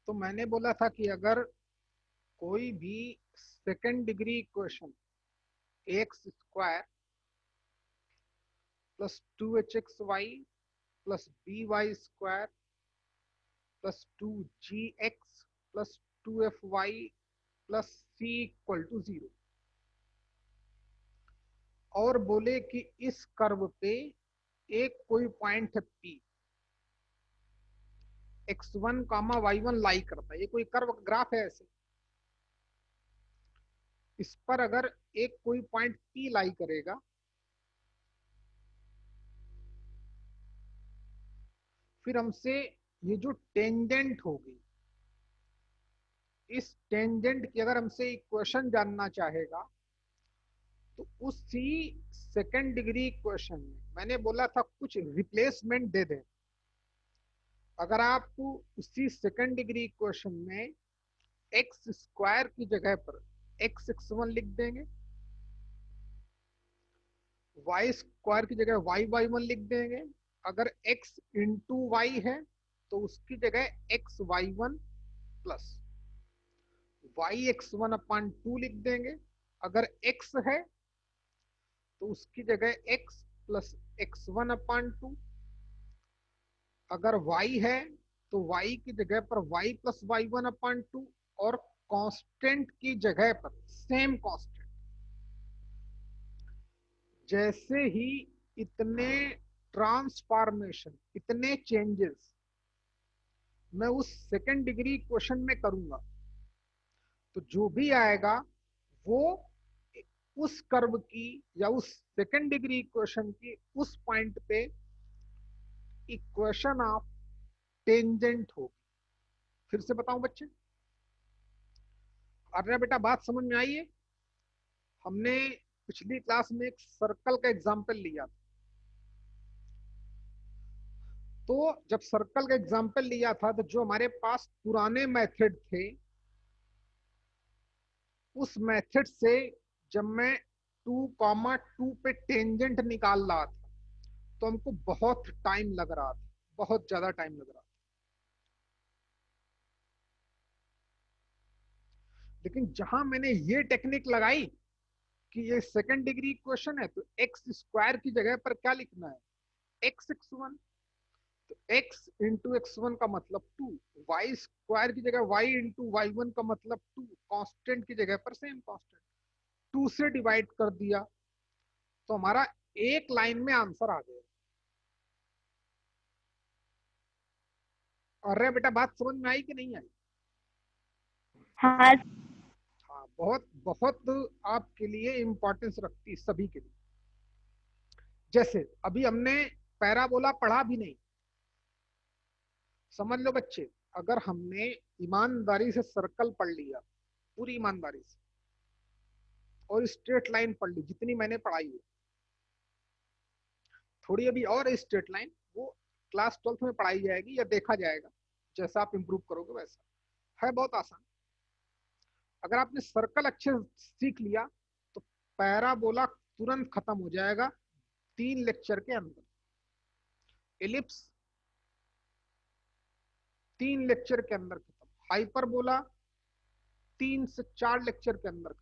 तो मैंने बोला था कि अगर कोई भी second degree equation x square plus 2hxy plus by square plus 2gx plus 2fy plus c equal to 0 और बोले कि इस कर्व पे एक कोई पॉइंट है P x1 कामा y1 लाई करता है, ये कोई कर्व ग्राफ है ऐसे, इस पर अगर एक कोई पॉइंट P लाई करेगा फिर हमसे ये जो टेंजेंट होगी, इस टेंजेंट की अगर हमसे इक्वेशन जानना चाहेगा तो उसी सेकेंड डिग्री इक्वेशन में मैंने बोला था कुछ रिप्लेसमेंट दे दें। अगर आप उसी सेकेंड डिग्री इक्वेशन में एक्स स्क्वायर की जगह पर x(x1) लिख देंगे, वाई स्क्वायर की जगह y(y1) लिख देंगे, अगर x इंटू वाई है तो उसकी जगह x(y1) प्लस y(x1/2) लिख देंगे, अगर x है तो उसकी जगह x प्लस x1/2, अगर y है तो y की जगह पर y प्लस y1/2 और कांस्टेंट की जगह पर सेम कांस्टेंट। जैसे ही इतने ट्रांसफॉर्मेशन, इतने चेंजेस मैं उस सेकेंड डिग्री क्वेश्चन में करूंगा तो जो भी आएगा वो उस कर्व की या उस सेकेंड डिग्री इक्वेशन की उस पॉइंट पे इक्वेशन ऑफ टेंजेंट होगी। फिर से बताऊं बच्चे, अरे बेटा बात समझ में आई है? हमने पिछली क्लास में एक सर्कल का एग्जाम्पल लिया था, तो जब सर्कल का एग्जाम्पल लिया था तो जो हमारे पास पुराने मेथड थे उस मेथड से जब मैं 2,2 पे टेंजेंट निकाल रहा था तो हमको बहुत टाइम लग रहा था, बहुत ज्यादा टाइम लग रहा था। लेकिन जहां मैंने ये टेक्निक लगाई कि ये सेकंड डिग्री इक्वेशन है तो एक्स स्क्वायर की जगह पर क्या लिखना है, x(x1), तो x इंटू x1 का मतलब 2, वाई स्क्वायर की जगह y इंटू y1 का मतलब 2, कांस्टेंट की जगह पर सेम कांस्टेंट, 2 से डिवाइड कर दिया तो हमारा एक लाइन में आंसर आ गया। अरे बेटा बात समझ में आई कि नहीं आई? हाँ। हाँ, बहुत बहुत आपके लिए इंपॉर्टेंस रखती है सभी के लिए। जैसे अभी हमने पैराबोला पढ़ा भी नहीं, समझ लो बच्चे, अगर हमने ईमानदारी से सर्कल पढ़ लिया पूरी ईमानदारी से और स्ट्रेट लाइन पढ़ ली जितनी मैंने पढ़ाई है, थोड़ी अभी और स्ट्रेट लाइन वो क्लास 12th में पढ़ाई जाएगी या देखा जाएगा, जैसा आप इंप्रूव करोगे वैसा है, बहुत आसान। अगर आपने सर्कल अच्छे सीख लिया तो पैराबोला तुरंत खत्म हो जाएगा 3 लेक्चर के अंदर, एलिप्स 3 लेक्चर के अंदर खत्म, हाइपरबोला 3 से 4 लेक्चर के अंदर खत्म।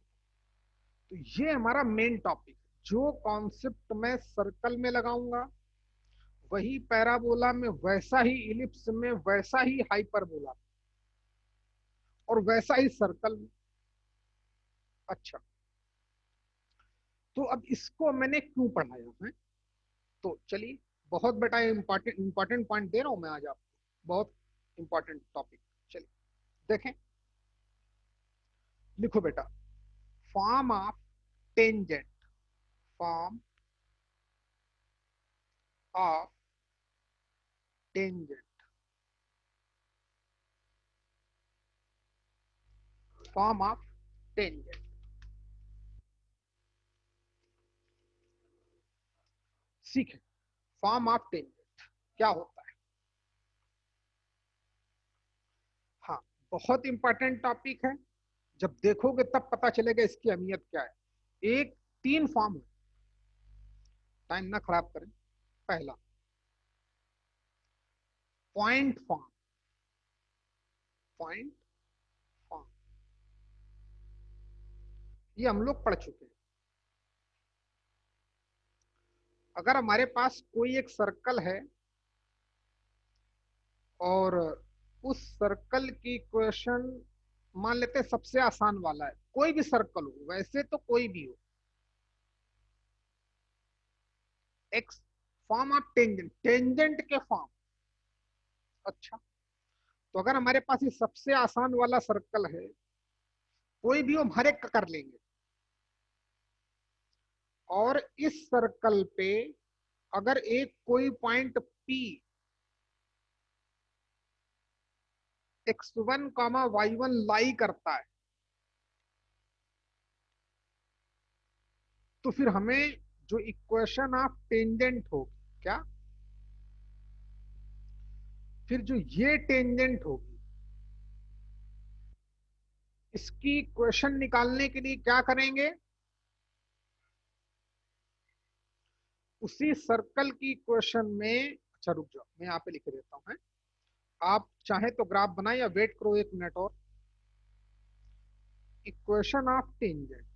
तो ये हमारा मेन टॉपिक, जो कॉन्सेप्ट मैं सर्कल में लगाऊंगा वही पैराबोला में, वैसा ही इलिप्स में, वैसा ही हाइपरबोला और वैसा ही सर्कल में। अच्छा, तो अब इसको मैंने क्यों पढ़ाया है, तो चलिए, बहुत बेटा इंपॉर्टेंट इंपॉर्टेंट पॉइंट दे रहा हूं मैं आज आपको, बहुत इंपॉर्टेंट टॉपिक। चलिए देखें, लिखो बेटा, form of tangent, form of tangent, form of tangent. सीखें फॉर्म ऑफ टेंजेंट क्या होता है। हाँ, बहुत इंपॉर्टेंट टॉपिक है, जब देखोगे तब पता चलेगा इसकी अहमियत क्या है। एक 3 फॉर्म है, टाइम ना खराब करें। पहला, पॉइंट फॉर्म, पॉइंट फॉर्म, ये हम लोग पढ़ चुके हैं। अगर हमारे पास कोई एक सर्कल है और उस सर्कल की इक्वेशन मान लेते हैं सबसे आसान वाला है, कोई भी सर्कल हो, वैसे तो कोई भी हो, x form of tangent, tangent के फॉर्म। अच्छा, तो अगर हमारे पास ये सबसे आसान वाला सर्कल है, कोई भी हम हर एक का कर लेंगे, और इस सर्कल पे अगर एक कोई पॉइंट P x1, y1 लाई करता है, तो फिर हमें जो इक्वेशन ऑफ टेंजेंट होगी, क्या, फिर जो ये टेंजेंट होगी, इसकी इक्वेशन निकालने के लिए क्या करेंगे, उसी सर्कल की इक्वेशन में, अच्छा रुक जाओ मैं यहाँ पे लिख देता हूँ, आप चाहे तो ग्राफ बनाए या वेट करो 1 मिनट और। Equation of tangent,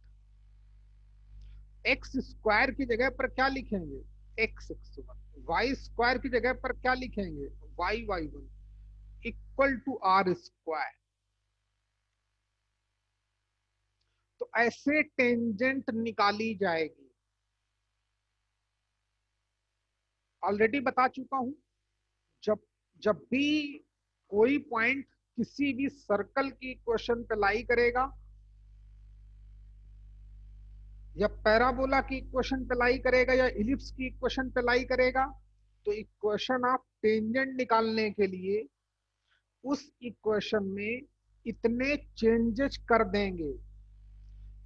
x square की जगह पर क्या लिखेंगे, एक्स x1, वाई स्क्वायर की जगह पर क्या लिखेंगे, y y1, equal to are square. तो ऐसे टेंजेंट निकाली जाएगी। ऑलरेडी बता चुका हूं, जब जब भी कोई पॉइंट किसी भी सर्कल की इक्वेशन पे लाई करेगा या पैराबोला की इक्वेशन पे लाई करेगा या इलिप्स की इक्वेशन पे लाई करेगा, तो इक्वेशन ऑफ टेंजेंट निकालने के लिए उस इक्वेशन में इतने चेंजेस कर देंगे,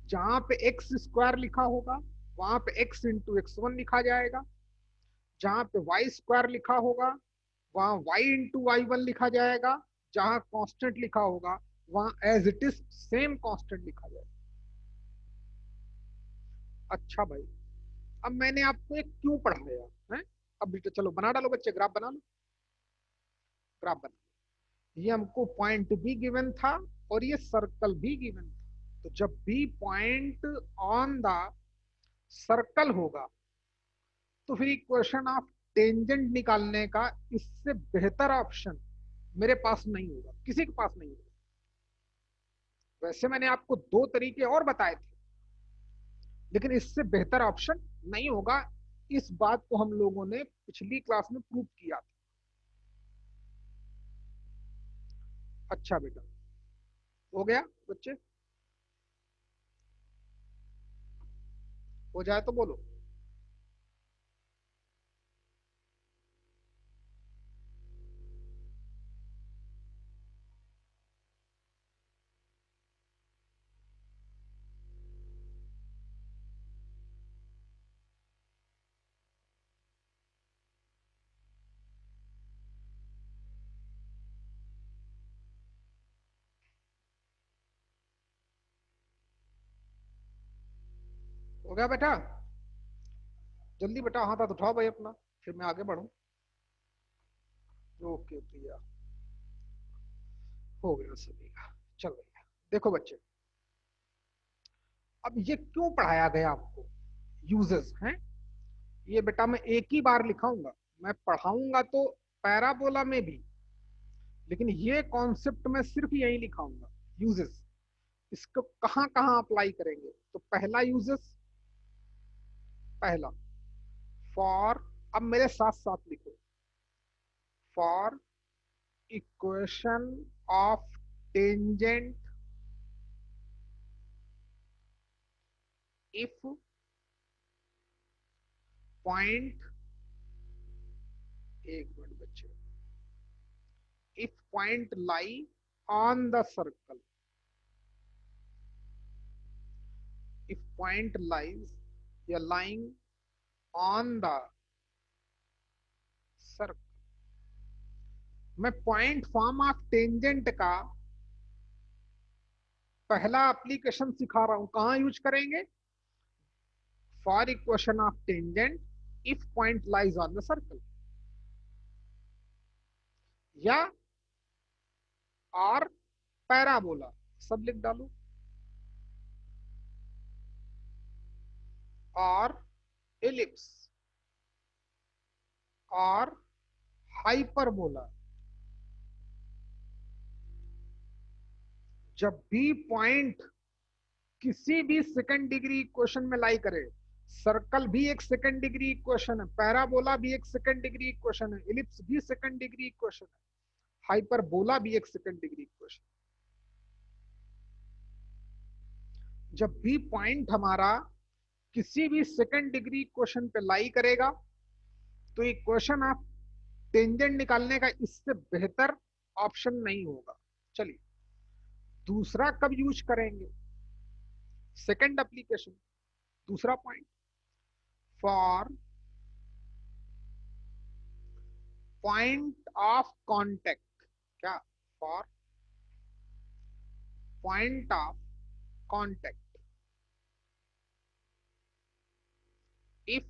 जहां पे एक्स स्क्वायर लिखा होगा वहां पे x इंटू x1 लिखा जाएगा, जहां पे वाई स्क्वायर लिखा होगा वहां y इंटू y1 लिखा जाएगा, जहां कांस्टेंट लिखा होगा वहां as it is same constant लिखा जाएगा। अच्छा भाई, अब मैंने आपको एक क्यों पढ़ाया है, अब बेटा चलो बना डालो बच्चे, ग्राफ बना लो, ग्राफ बना लो। ये हमको पॉइंट भी गिवन था और ये सर्कल भी गिवन था, तो जब भी पॉइंट ऑन द सर्कल होगा तो फिर इक्वेशन ऑफ टेंजेंट निकालने का इससे बेहतर ऑप्शन मेरे पास नहीं होगा, किसी के पास नहीं होगा। वैसे मैंने आपको 2 तरीके और बताए थे, लेकिन इससे बेहतर ऑप्शन नहीं होगा। इस बात को हम लोगों ने पिछली क्लास में प्रूव किया था। अच्छा बेटा, हो गया बच्चे, हो जाए तो बोलो। हो गया बेटा, जल्दी बेटा हाथ हाथ उठाओ भाई अपना, फिर मैं आगे बढ़ूं। ओके भैया, हो गया सभी का, चल भैया। देखो बच्चे, अब ये क्यों पढ़ाया गया आपको, यूजेस हैं, ये बेटा मैं एक ही बार लिखाऊंगा, मैं पढ़ाऊंगा तो पैराबोला में भी, लेकिन ये कॉन्सेप्ट में सिर्फ यही लिखाऊंगा, यूजेस। इसको कहां कहां अप्लाई करेंगे, तो पहला यूजेस, पहला फॉर, अब मेरे साथ साथ लिखो, for equation of tangent if point, एक मिनट बच्चे, if point lie on the circle, if point lies या lying on the circle। मैं पॉइंट फॉर्म ऑफ टेंजेंट का पहला एप्लीकेशन सिखा रहा हूं, कहां यूज करेंगे, for equation of tangent if point lies on the circle, या और पैराबोला, सब लिख डालो, और एलिप्स और हाइपरबोला। जब भी पॉइंट किसी भी सेकंड डिग्री इक्वेशन में लाई करे, सर्कल भी एक सेकंड डिग्री इक्वेशन है, पैराबोला भी एक सेकंड डिग्री इक्वेशन है, एलिप्स भी सेकंड डिग्री इक्वेशन है, हाइपरबोला भी एक सेकंड डिग्री इक्वेशन। जब भी पॉइंट हमारा किसी भी सेकंड डिग्री इक्वेशन पे लाई करेगा, तो इक्वेशन ऑफ टेंजेंट निकालने का इससे बेहतर ऑप्शन नहीं होगा। चलिए दूसरा कब यूज करेंगे, सेकंड एप्लीकेशन, दूसरा point, for point of contact. क्या? For point of contact, if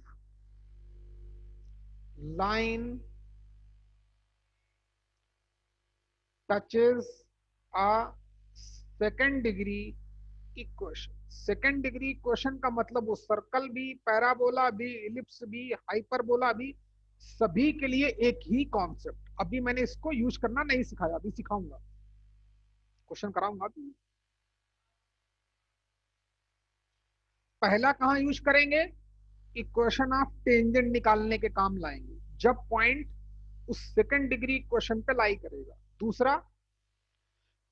line touches a second degree equation। Second degree equation का मतलब वो सर्कल भी, पैराबोला भी, इलिप्स भी, हाइपरबोला भी, सभी के लिए एक ही कॉन्सेप्ट। अभी मैंने इसको यूज करना नहीं सिखाया, अभी सिखाऊंगा, क्वेश्चन कराऊंगा अभी। पहला कहां यूज करेंगे, इक्वेशन ऑफ टेंजेंट निकालने के काम लाएंगे, जब पॉइंट उस सेकेंड डिग्री इक्वेशन पे लाई करेगा। दूसरा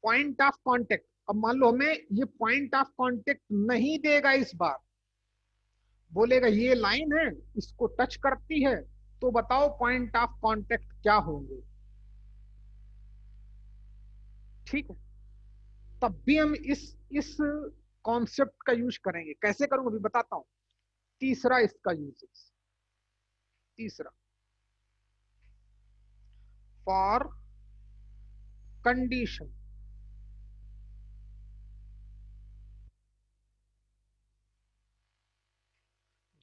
पॉइंट ऑफ कांटेक्ट, अब मान लो हमें ये पॉइंट ऑफ कांटेक्ट नहीं देगा, इस बार बोलेगा ये लाइन है, इसको टच करती है, तो बताओ पॉइंट ऑफ कांटेक्ट क्या होंगे। ठीक है, तब भी हम इस कॉन्सेप्ट का यूज करेंगे। कैसे करूंगा अभी बताता हूं। तीसरा इसका यूजेस, तीसरा फॉर कंडीशन।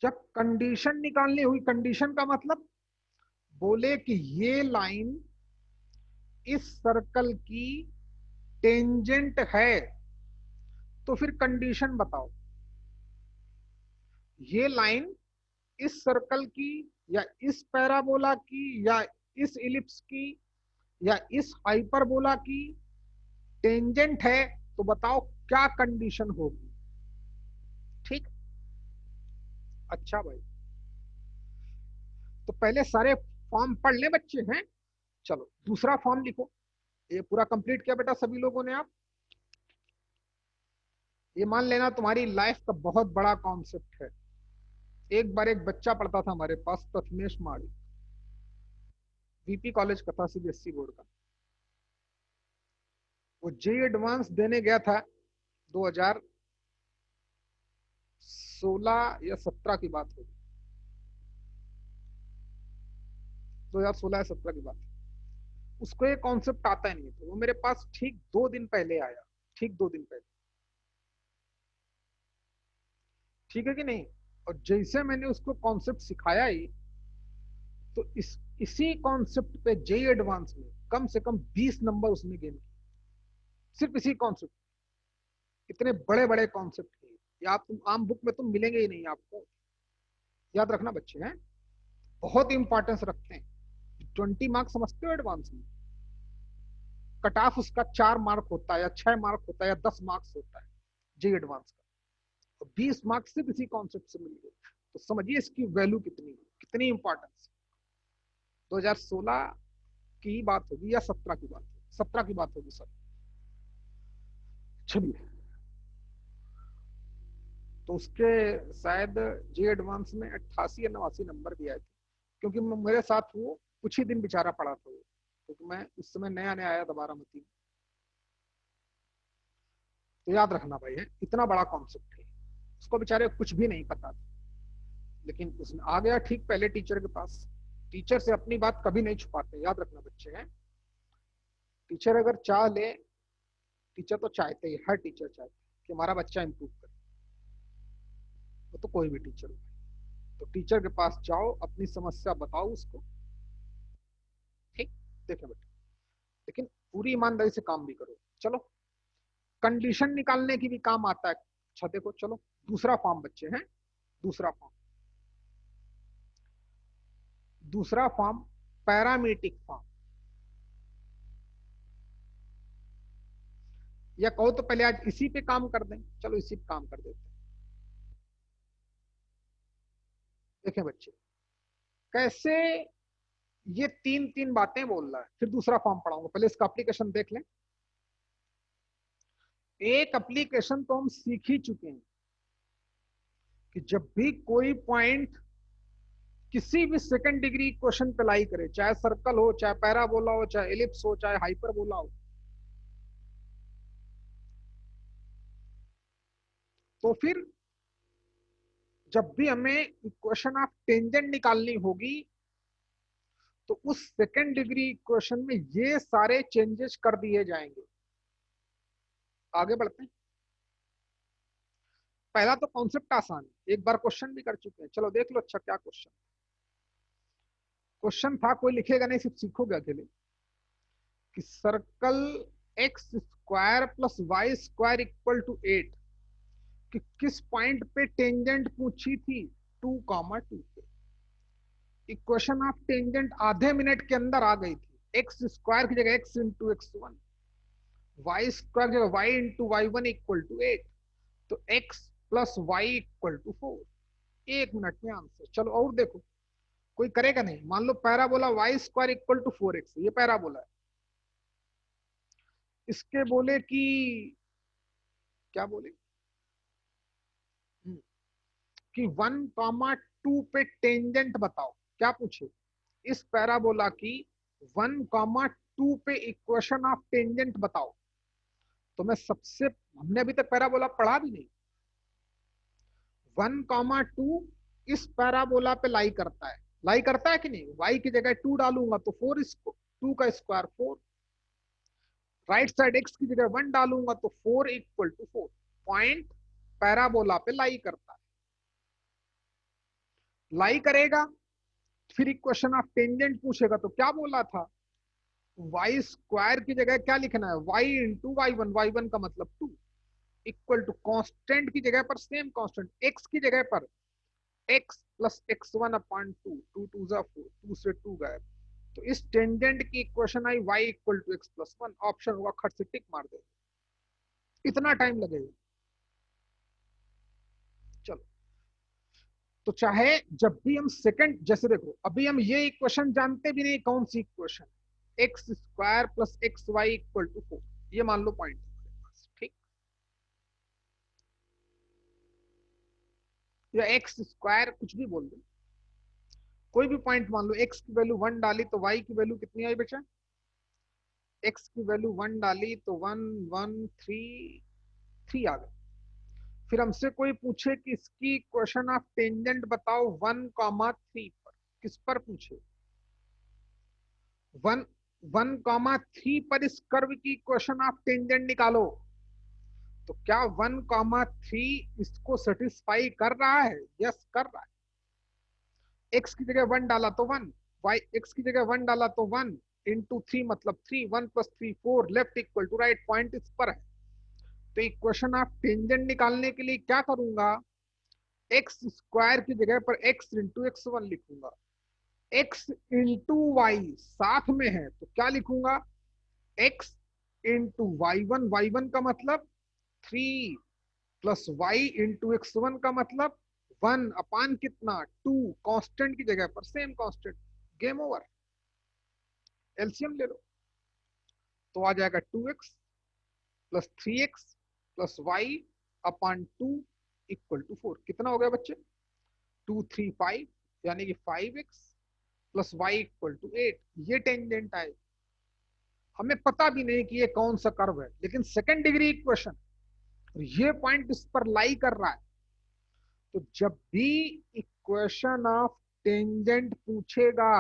जब कंडीशन निकालनी हुई, कंडीशन का मतलब बोले कि ये लाइन इस सर्कल की टेंजेंट है, तो फिर कंडीशन बताओ, ये लाइन इस सर्कल की या इस पैराबोला की या इस इलिप्स की या इस हाइपरबोला की टेंजेंट है, तो बताओ क्या कंडीशन होगी। ठीक, अच्छा भाई, तो पहले सारे फॉर्म पढ़ ले बच्चे हैं। चलो दूसरा फॉर्म लिखो। ये पूरा कंप्लीट किया बेटा सभी लोगों ने आप? ये मान लेना तुम्हारी लाइफ का बहुत बड़ा कॉन्सेप्ट है। एक बार एक बच्चा पढ़ता था हमारे पास, प्रथमेश माड़ी, वीपी कॉलेज का था, सीबीएसई बोर्ड का। वो जे एडवांस देने गया था 2016 या 17 की बात होगी, 2016 या 17 की बात। उसको ये कॉन्सेप्ट आता ही नहीं था। वो मेरे पास ठीक 2 दिन पहले आया, ठीक 2 दिन पहले, ठीक है कि नहीं। और जैसे मैंने उसको कॉन्सेप्ट सिखाया ही, तो इसी कॉन्सेप्ट पे जे एडवांस में कम से कम 20 नंबर उसने गेन किए, सिर्फ इसी कॉन्सेप्ट। इतने बड़े बड़े कॉन्सेप्ट है, या तुम आम बुक में तुम मिलेंगे ही नहीं आपको। याद रखना बच्चे हैं, बहुत इंपॉर्टेंस रखते हैं। 20 मार्क्स समझते हो एडवांस में, कट ऑफ उसका 4 मार्क होता है या 6 मार्क होता है या 10 मार्क्स होता है जे एडवांस का, तो 20 मार्क्स सिर्फ इसी कॉन्सेप्ट से मिल गए। तो समझिए इसकी वैल्यू कितनी, कितनी इंपॉर्टेंस। 2016 की बात होगी या 17 की बात होगी, 17 की बात होगी सर। चलिए, तो उसके शायद जे एडवांस में 88 या 89 नंबर भी आए थे, क्योंकि मेरे साथ वो कुछ ही दिन बेचारा पड़ा था वो, क्योंकि मैं उस समय नया नया आया था बारामती में। तो याद रखना भाई है, इतना बड़ा कॉन्सेप्ट है, उसको बेचारे कुछ भी नहीं पता था, लेकिन उसने आ गया ठीक पहले टीचर के पास। टीचर से अपनी बात कभी नहीं छुपाते, याद रखना बच्चे हैं। टीचर अगर चाह ले, टीचर तो चाहते ही, हर टीचर चाहते कि हमारा बच्चा इंप्रूव करे, वो तो कोई भी टीचर हो। तो टीचर के पास जाओ, अपनी समस्या बताओ उसको। ठीक, देखें बेटा, लेकिन पूरी ईमानदारी से काम भी करो। चलो कंडीशन निकालने की भी काम आता है। अच्छा देखो, चलो दूसरा फॉर्म बच्चे हैं, दूसरा फॉर्म, दूसरा फॉर्म पैरामीट्रिक फॉर्म, या कहो तो पहले आज इसी पे काम कर दें। चलो इसी पे काम कर देते हैं। देखें बच्चे, कैसे ये तीन तीन बातें बोल रहा है, फिर दूसरा फॉर्म पढ़ाऊंगा, पहले इसका एप्लीकेशन देख लें। एक एप्लीकेशन तो हम सीख ही चुके हैं कि जब भी कोई पॉइंट किसी भी सेकंड डिग्री क्वेश्चन पे लाई करे, चाहे सर्कल हो, चाहे पैराबोला हो, चाहे एलिप्स हो, चाहे हाइपरबोला हो, तो फिर जब भी हमें इक्वेशन ऑफ टेंजेंट निकालनी होगी तो उस सेकंड डिग्री इक्वेशन में ये सारे चेंजेस कर दिए जाएंगे। आगे बढ़ते हैं। पहला तो कॉन्सेप्ट आसान है, एक बार क्वेश्चन भी कर चुके हैं। चलो देख लो, अच्छा क्या क्वेश्चन, क्वेश्चन था, कोई लिखेगा नहीं, सिर्फ सीखोगे अकेले, कि circle x square plus Y square equal to 8 कि किस पॉइंट पे टेंजेंट पूछी थी, 2,2 पे। इक्वेशन ऑफ टेंजेंट आधे मिनट के अंदर आ गई थी। एक्स स्क्वायर की जगह X into x one, Y square की जगह Y into Y one equal to 8, तो X plus Y equal to 4। 1 minute में आंसर। चलो और देखो, कोई करेगा नहीं। मान लो parabola Y square equal to 4x, ये पैराबोला है। इसके बोले कि क्या बोले, कि 1,2 पे टेंजेंट बताओ। क्या पूछे, इस पैराबोला की 1,2 पे इक्वेशन ऑफ टेंजेंट बताओ। तो मैं सबसे, हमने अभी तक पैराबोला पढ़ा भी नहीं। 1,2 इस पैराबोला पे लाई करता है कि नहीं। y की जगह 2 डालूंगा तो 4, इसको 2 का स्क्वायर 4, राइट साइड x की जगह 1 डालूंगा तो 4 इक्वल टू 4। पॉइंट पैराबोला पे लाई करता है, लाई करेगा। फिर इक्वेशन ऑफ टेंजेंट पूछेगा तो क्या बोला था, वाई स्क्वायर की जगह क्या लिखना है, y into Y one, y one का मतलब 2 इक्वल टू कांस्टेंट की जगह पर सेम कांस्टेंट, एक्स की जगह पर x plus x one upon 2, 2 2 जा 4, 2 से 2 गए। तो इस टेंजेंट की इक्वेशन आई y equal to x plus one. Option होगा, खट से टिक मार दे, इतना टाइम लगेगा। चलो, तो चाहे जब भी हम सेकंड, जैसे देखो अभी हम ये इक्वेशन जानते भी नहीं कौन सी equation, x square plus X Y equal to 4, ये मान लो पॉइंट, ठीक, या एक्स स्क्वायर कुछ भी बोल दो, कोई भी पॉइंट मान लो। एक्स की वैल्यू 1 डाली तो वाई की वैल्यू कितनी आई बेटा, एक्स की वैल्यू 1 डाली तो 1 1 3 3 आ गए। फिर हमसे कोई पूछे कि इसकी इक्वेशन ऑफ टेंजेंट बताओ 1,3 पर, किस पर पूछे, 1,3 पर इस कर्व की इक्वेशन ऑफ टेंजेंट निकालो। तो क्या 1,3 इसको सेटिस्फाई कर रहा है, यस कर रहा है। एक्स की जगह 1 डाला तो 1, वाई एक्स की जगह 1 डाला तो 1 इंटू 3 मतलब 3, 1 प्लस 3 4, left equal to right, point इस पर है। तो इक्वेशन ऑफ टेंजेंट निकालने के लिए क्या करूंगा, एक्स स्क्वायर की जगह पर एक्स इंटू एक्स वन लिखूंगा, एक्स इंटू वाई साथ में है तो क्या लिखूंगा, एक्स इंटू वाई वन का मतलब 3 plus y into x one का मतलब 1 अपान कितना 2, कांस्टेंट की जगह पर same constant, game over. LCM ले लो तो आ जाएगा 2x plus 3x plus y upon 2 equal to 4। कितना हो गया बच्चे, 2 3 5, यानी कि 5x plus Y equal to 8। ये टेंजेंट आए, हमें पता भी नहीं कि ये कौन सा कर्व है, लेकिन सेकंड डिग्री इक्वेशन, ये पॉइंट इस पर लाई कर रहा है। तो जब भी इक्वेशन ऑफ टेंजेंट पूछेगा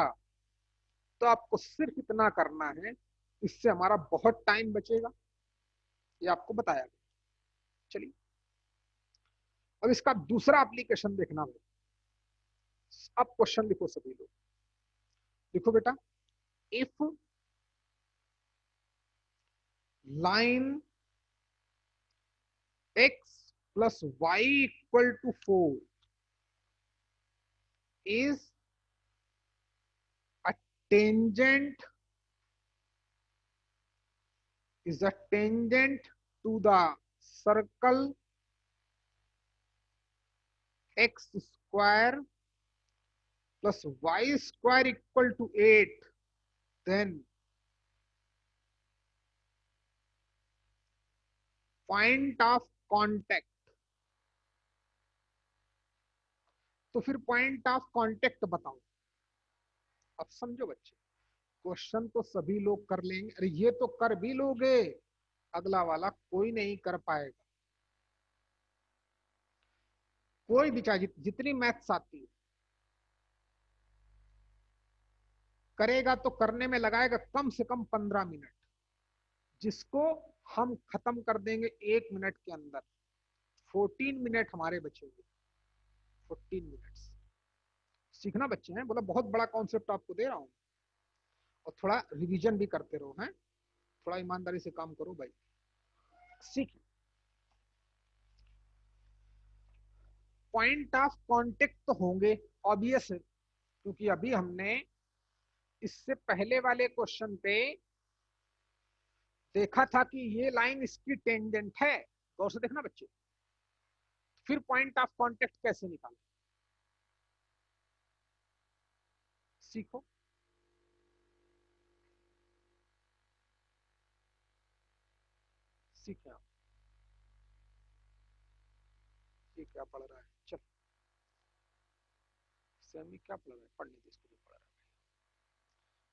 तो आपको सिर्फ इतना करना है, इससे हमारा बहुत टाइम बचेगा, ये आपको बताया गया। चलिए अब इसका दूसरा एप्लीकेशन देखना है। अब क्वेश्चन लिखो सभी लोग, लिखो बेटा, if line x plus y equal to 4 is a tangent to the circle x square plus y square equal to 8, then point of contact. तो फिर पॉइंट ऑफ कांटेक्ट बताओ। अब समझो बच्चे, क्वेश्चन तो सभी लोग कर लेंगे, अरे ये तो कर भी लोगे, अगला वाला कोई नहीं कर पाएगा। कोई भी चाहे जितनी मैथ्स आती है करेगा तो करने में लगाएगा कम से कम 15 मिनट, जिसको हम खत्म कर देंगे 1 मिनट के अंदर। 14 मिनट हमारे बचेंगे, 14 मिनट्स। सीखना बच्चे हैं, बोला बहुत बड़ा कॉन्सेप्ट आपको दे रहा हूं, और थोड़ा रिवीजन भी करते रहो हैं, थोड़ा ईमानदारी से काम करो भाई। सीख पॉइंट ऑफ कांटेक्ट तो होंगे, ऑब्वियस है, क्योंकि अभी हमने इससे पहले वाले क्वेश्चन पे देखा था कि ये लाइन इसकी टेंजेंट है। गौर से देखना बच्चे, फिर पॉइंट ऑफ कांटेक्ट कैसे निकालें सीखो। सीखे आप, ये क्या पढ़ रहा है, चल सेमी क्या पढ़ रहा है, पढ़ने दे इसको, पढ़ रहा है।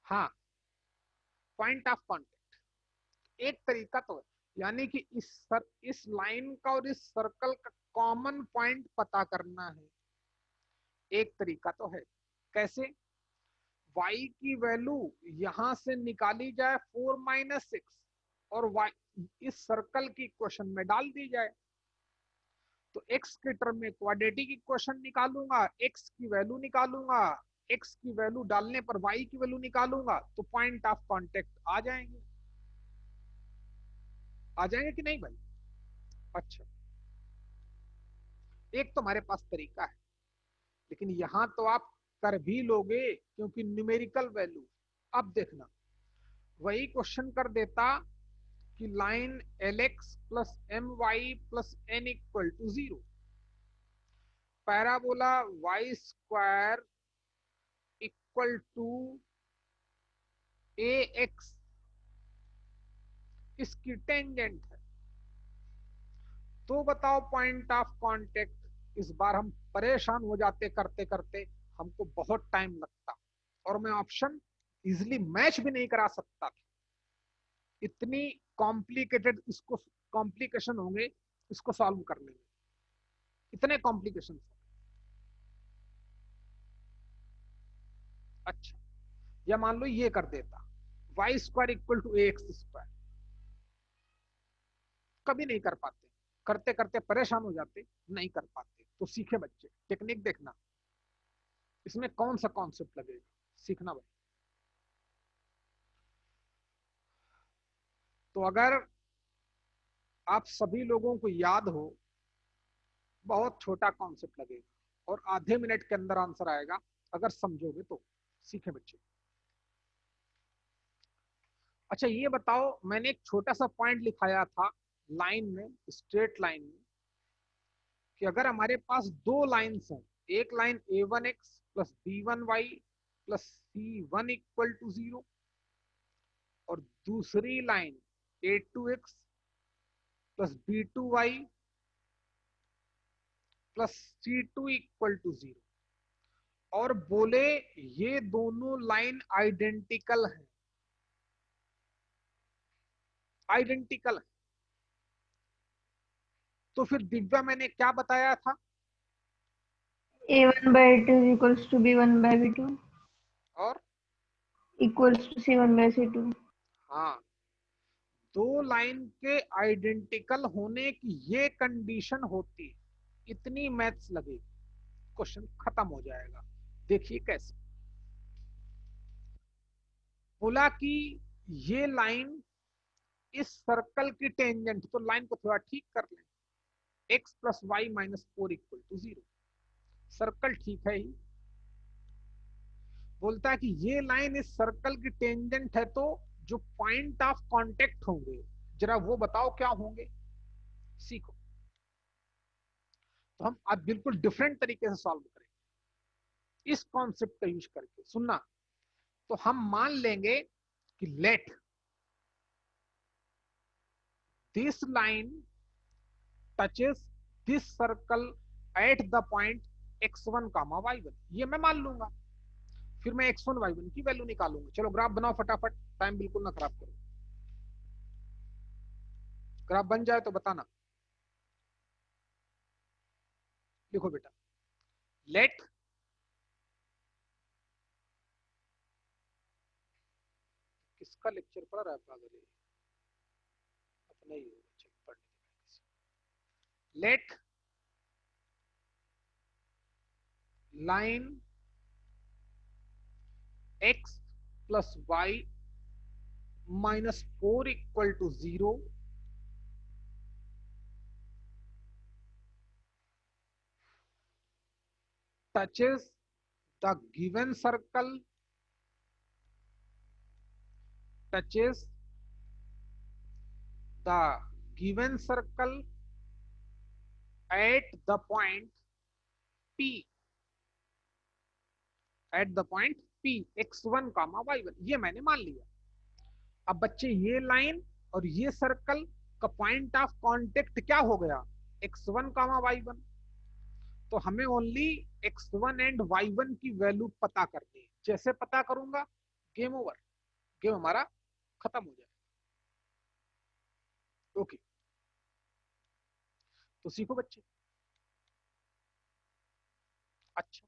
हाँ, पॉइंट ऑफ कांटेक्ट एक तरीका तो है, यानी कि इस लाइन का और इस सर्कल का कॉमन पॉइंट पता करना है। एक तरीका तो है, कैसे? y की वैल्यू यहां से निकाली जाए 4 - 6 और y इस सर्कल की इक्वेशन में डाल दी जाए। तो x के टर्म में क्वाड्रेटिक इक्वेशन निकालूंगा, x की वैल्यू निकालूंगा, x की वैल्यू डालने पर y की वैल्यू निकालूंगा, तो पॉइंट ऑफ कांटेक्ट आ जाएंगे। आ जाएंगे कि नहीं भाई? अच्छा, एक तो हमारे पास तरीका है, लेकिन यहां तो आप कर भी लोगे क्योंकि न्यूमेरिकल वैल्यू। अब देखना, वही क्वेश्चन कर देता कि line Lx plus My plus n equal to 0, parabola y square equal to ax इसकी टेंजेंट है, तो बताओ पॉइंट ऑफ कांटेक्ट। इस बार हम परेशान हो जाते करते करते, हमको बहुत टाइम लगता, और मैं ऑप्शन इजिली मैच भी नहीं करा सकता था। इतनी कॉम्प्लिकेटेड इसको कॉम्प्लिकेशन होंगे इसको सॉल्व करने में, इतने कॉम्प्लिकेशन। अच्छा, या मान लो ये कर देता y square equal to x square, कभी नहीं कर पाते, करते करते परेशान हो जाते, नहीं कर पाते। तो सीखे बच्चे, टेक्निक देखना, इसमें कौन सा कॉन्सेप्ट लगेगा, सीखना भाई। तो अगर आप सभी लोगों को याद हो, बहुत छोटा कॉन्सेप्ट लगेगा और आधे मिनट के अंदर आंसर आएगा अगर समझोगे तो। सीखे बच्चे। अच्छा ये बताओ, मैंने एक छोटा सा पॉइंट लिखाया था लाइन में, स्ट्रेट लाइन में, कि अगर हमारे पास दो लाइन्स हैं, एक line a1x plus b1y plus c1 equal to 0 और दूसरी line a2x plus b2y plus c2 equal to 0, और बोले ये दोनों लाइन आइडेंटिकल हैं, आइडेंटिकल है, तो फिर दिव्या मैंने क्या बताया था? A1/2 equals to B1/B2 और equals to C1/C2। हाँ, दो लाइन के आइडेंटिकल होने की ये कंडीशन होती है, इतनी मैथ्स लगेगी, क्वेश्चन खत्म हो जाएगा। देखिए कैसे, बोला कि ये लाइन इस सर्कल की टेंजेंट, तो लाइन को थोड़ा ठीक कर लें, x plus y minus 4 equal to 0। Circle ठीक है ही। बोलता है कि ये लाइन इस सर्कल की टेंजेंट है, तो जो पॉइंट ऑफ कांटेक्ट होंगे जरा वो बताओ क्या होंगे। सीखो। तो हम अब बिल्कुल डिफरेंट तरीके से सॉल्व करेंगे इस कॉन्सेप्ट का यूज करके। सुनना, तो हम मान लेंगे कि let this line touches this circle at the point x1 comma y1, ये मैं मान लूंगा। फिर मैं x1 y1 की वैल्यू निकालूंगा। चलो ग्राफ बनाओ फटाफट, टाइम बिल्कुल ना खराब करो। ग्राफ बन जाए तो बताना। लिखो बेटा, लेट किसका लेक्चर पढ़ रहा है पागल है, अपना ही होगा। चलो पढ़ने। Let line x plus y minus 4 equal to 0 touches the given circle touches the given circle at the point P at the point P x1 comma y1, ये मैंने मान लिया। अब बच्चे ये लाइन और ये सर्कल का पॉइंट ऑफ कांटेक्ट क्या हो गया, x1 कामा y1। तो हमें ओनली x1 एंड y1 की वैल्यू पता करनी है। जैसे पता करूंगा गेम ओवर, गेम हमारा खत्म हो जाएगा। ओके, तो सीखो बच्चे। अच्छा,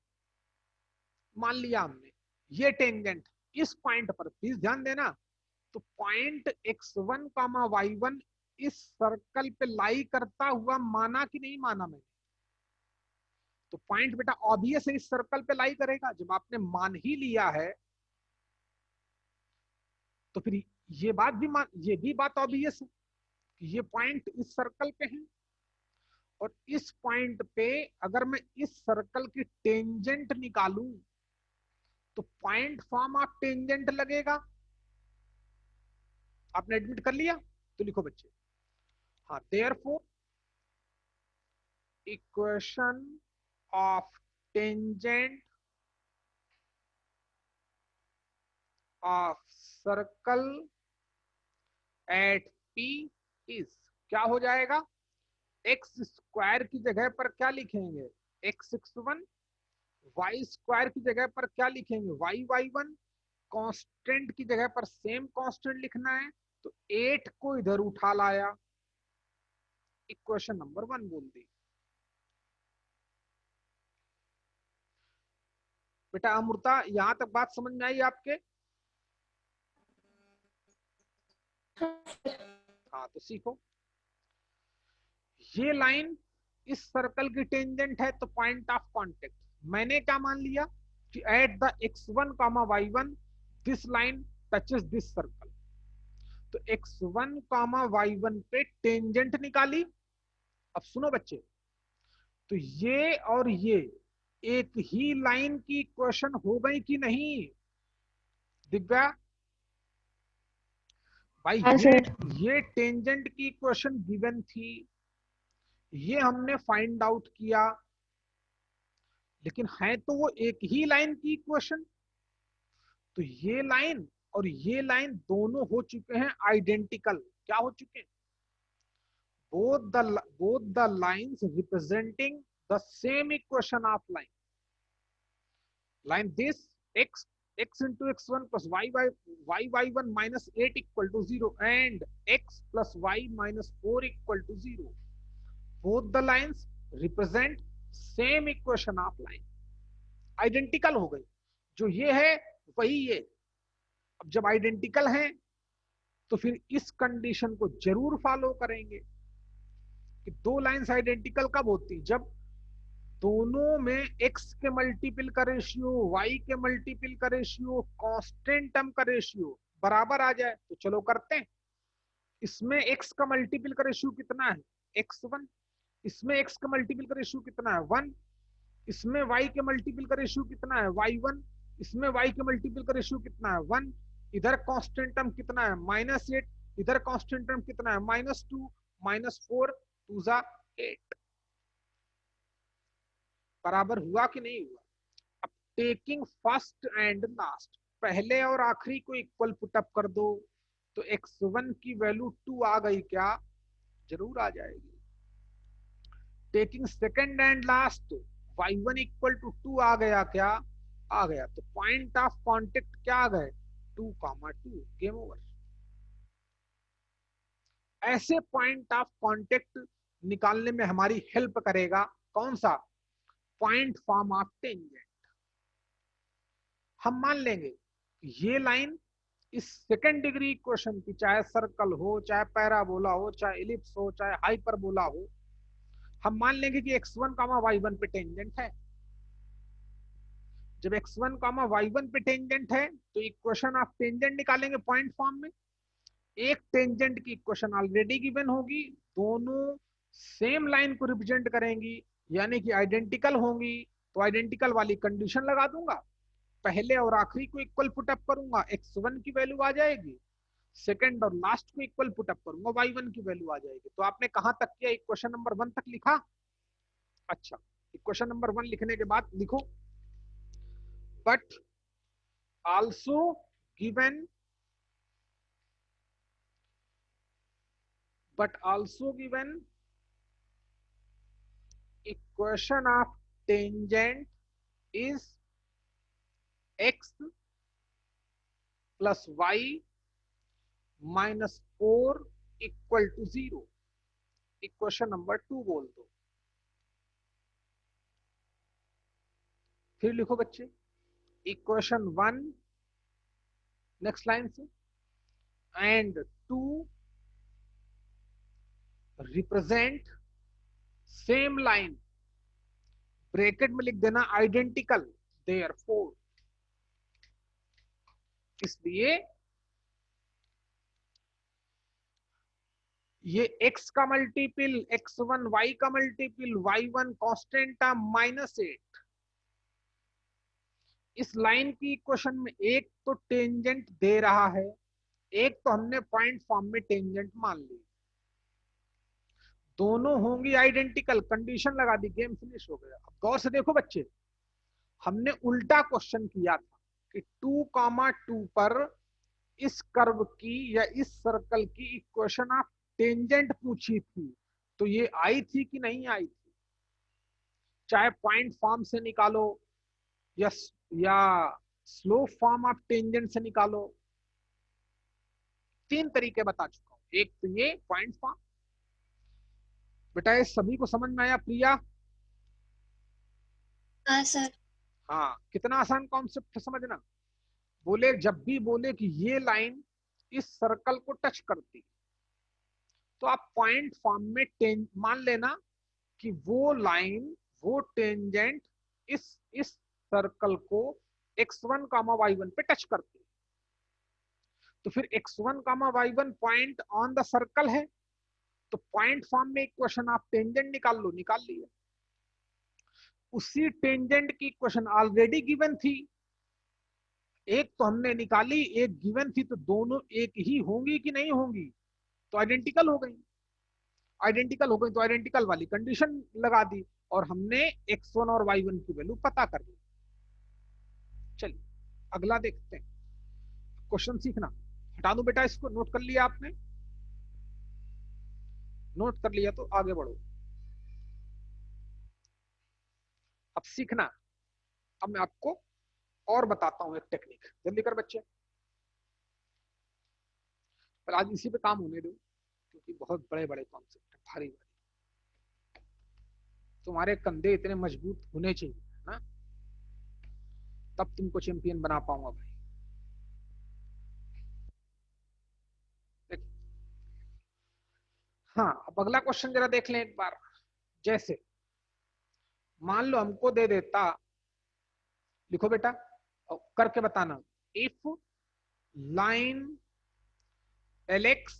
मान लिया हमने ये टेंजेंट इस पॉइंट पर, प्लीज ध्यान देना। तो पॉइंट x1 कामा y1 इस सर्कल पे लाई करता हुआ माना कि नहीं माना मैंने। तो पॉइंट बेटा ऑब्वियस है इस सर्कल पे लाई करेगा। जब आपने मान ही लिया है तो फिर ये भी बात ऑब्वियस है कि ये पॉइंट इस सर्कल पे है। और इस पॉइंट पे अगर मैं इस सर्कल की टेंजेंट निकालूं तो पॉइंट फॉर्म ऑफ टेंजेंट लगेगा। आपने एडमिट कर लिया तो लिखो बच्चे। हाँ, therefore equation of tangent of circle eight P is, क्या हो जाएगा, एक्स स्क्वायर की जगह पर क्या लिखेंगे x1, वाई स्क्वायर की जगह पर क्या लिखेंगे y1, कांस्टेंट की जगह पर सेम कांस्टेंट लिखना है। तो 8 को इधर उठा लाया, इक्वेशन नंबर 1 बोल दी। बेटा अमृता, यहां तक बात समझ में आई आपके? हाँ, तो सीखो। ये लाइन इस सर्कल की टेंजेंट है, तो पॉइंट ऑफ कांटेक्ट मैंने क्या मान लिया कि at the x1 comma y1 this line touches this circle. तो x1 कामा y1 पे टेंजेंट निकाली। अब सुनो बच्चे, तो ये और ये एक ही लाइन की इक्वेशन हो गई कि नहीं दिव्या भाई? हाँ सर। ये टेंजेंट की इक्वेशन गिवन थी, ये हमने फाइंड आउट किया, लेकिन है तो वो एक ही लाइन की इक्वेशन। तो ये लाइन और ये लाइन दोनों हो चुके हैं आइडेंटिकल। क्या हो चुके हैं? both the lines representing the same equation of line this x into x1 plus y1 minus 8 equal to 0 and x plus y minus 4 equal to 0. Both the lines represent same equation of line. Identical हो गई, जो ये है वही ये। अब जब identical हैं तो फिर इस कंडीशन को जरूर फॉलो करेंगे कि दो लाइंस आइडेंटिकल कब होती, जब दोनों में x के मल्टीपल का रेशियो, y के मल्टीपल का रेशियो, कांस्टेंट टर्म का रेशियो बराबर आ जाए। तो चलो करते हैं। इसमें x का मल्टीपल का रेशियो कितना है, x1, इसमें x का मल्टीपल का रेशियो कितना है 1, इसमें y के मल्टीपल का रेशियो कितना है y1, इसमें y के मल्टीपल का रेशियो कितना है 1, इधर कांस्टेंट टर्म कितना है -8, इधर कांस्टेंट टर्म कितना है -2, -4 2 जा 8, बराबर हुआ कि नहीं हुआ। अब टेकिंग फर्स्ट एंड लास्ट, पहले और आखिरी को इक्वल पुटअप कर दो, तो x1 की वैल्यू 2 आ गई क्या, जरूर आ जाएगी। Taking second and last, y1 equal to 2 आ गया क्या, आ गया। तो पॉइंट ऑफ कांटेक्ट क्या आ गए 2,2, गेम ओवर। ऐसे पॉइंट ऑफ कांटेक्ट निकालने में हमारी हेल्प करेगा कौन सा, पॉइंट फॉर्म ऑफ टेंजेंट। हम मान लेंगे ये लाइन इस सेकेंड डिग्री इक्वेशन की, चाहे सर्कल हो, चाहे पैराबोला हो, चाहे इलिप्स हो, चाहे हाइपरबोला हो, हम मान लेंगे कि x1, y1 पे टेंजेंट है। जब x1, y1 पे टेंजेंट है तो इक्वेशन ऑफ टेंजेंट निकालेंगे पॉइंट फॉर्म में। एक टेंजेंट की इक्वेशन ऑलरेडी गिवन होगी, दोनों सेम लाइन को रिप्रेजेंट करेंगी, यानी कि आइडेंटिकल होंगी, तो आइडेंटिकल वाली कंडीशन लगा दूंगा, पहले और आखिरी को इक्वल पुटअप करूंगा, x1 की वैल्यू आ जाएगी, सेकंड और लास्ट को इक्वल पुटअप करूंगा, y1 की वैल्यू आ जाएगी। तो आपने कहां तक किया, इक्वेशन नंबर 1 तक लिखा। अच्छा, इक्वेशन नंबर 1 लिखने के बाद लिखो, but also given, equation of tangent is x plus y minus 4 equal to 0। Equation number 2 बोल दो। फिर लिखो बच्चे, इक्वेशन 1 नेक्स्ट लाइन से, and 2 represent same line, bracket में लिख देना आइडेंटिकल, देयरफॉर, इसलिए ये x का मल्टीपल x1, y का मल्टीपल y1 कांस्टेंट टर्म -8, इस लाइन की इक्वेशन में एक तो टेंजेंट दे रहा है, एक तो हमने पॉइंट फॉर्म में टेंजेंट मान ली, दोनों होंगी आइडेंटिकल, कंडीशन लगा दी, गेम फिनिश हो गया। अब गौर से देखो बच्चे, हमने उल्टा क्वेश्चन किया था कि 2,2 पर इस कर्व की या इस सर्कल की इक्वेशन ऑफ टेंजेंट पूछी थी, तो ये आई थी कि नहीं आई थी, चाहे पॉइंट फॉर्म से निकालो या स्लोप फॉर्म ऑफ टेंजेंट से निकालो, 3 तरीके बता चुका हूं। एक तो ये पॉइंट फॉर्म, बेटा ये सभी को समझ में आया प्रिया? हाँ सर। हाँ, कितना आसान कॉन्सेप्ट समझना। बोले जब भी बोले कि ये लाइन इस सर्कल को टच करती, तो आप पॉइंट फॉर्म में मान लेना कि वो लाइन, वो टेंजेंट इस सर्कल को x1, y1 पे टच करती है। तो फिर x1, y1 point on the circle है, तो पॉइंट फॉर्म में इक्वेशन ऑफ टेंजेंट निकाल लो, निकाल लिया। उसी टेंजेंट की इक्वेशन ऑलरेडी गिवन थी, एक तो हमने निकाली, एक गिवन थी, तो दोनों एक ही होंगी कि नहीं होंगी, तो आइडेंटिकल हो गई। आइडेंटिकल हो गई तो आइडेंटिकल वाली कंडीशन लगा दी, और हमने x1 और y1 की वैल्यू पता कर ली। चलिए अगला देखते हैं, क्वेश्चन सीखना। हटा दो बेटा इसको, नोट कर लिया आपने, नोट कर लिया तो आगे बढ़ो। अब सीखना, अब मैं आपको और बताता हूं एक टेक्निक, जल्दी कर बच्चे, पर आज इसी पे काम होने दो, क्योंकि बहुत बड़े बड़े कॉन्सेप्ट है, भारी भारी। तुम्हारे कंधे इतने मजबूत होने चाहिए ना, तब तुमको चैंपियन बना पाऊंगा भाई। हाँ, अब अगला क्वेश्चन जरा देख लें एक बार। जैसे मान लो हमको दे देता, लिखो बेटा करके बताना, if line LX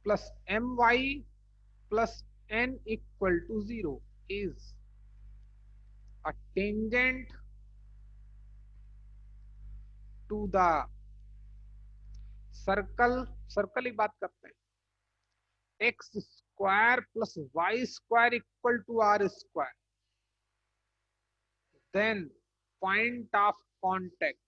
plus MY plus n equal to 0 is a tangent to the circle की बात करते हैं, x square plus Y square equal to are square, then point of contact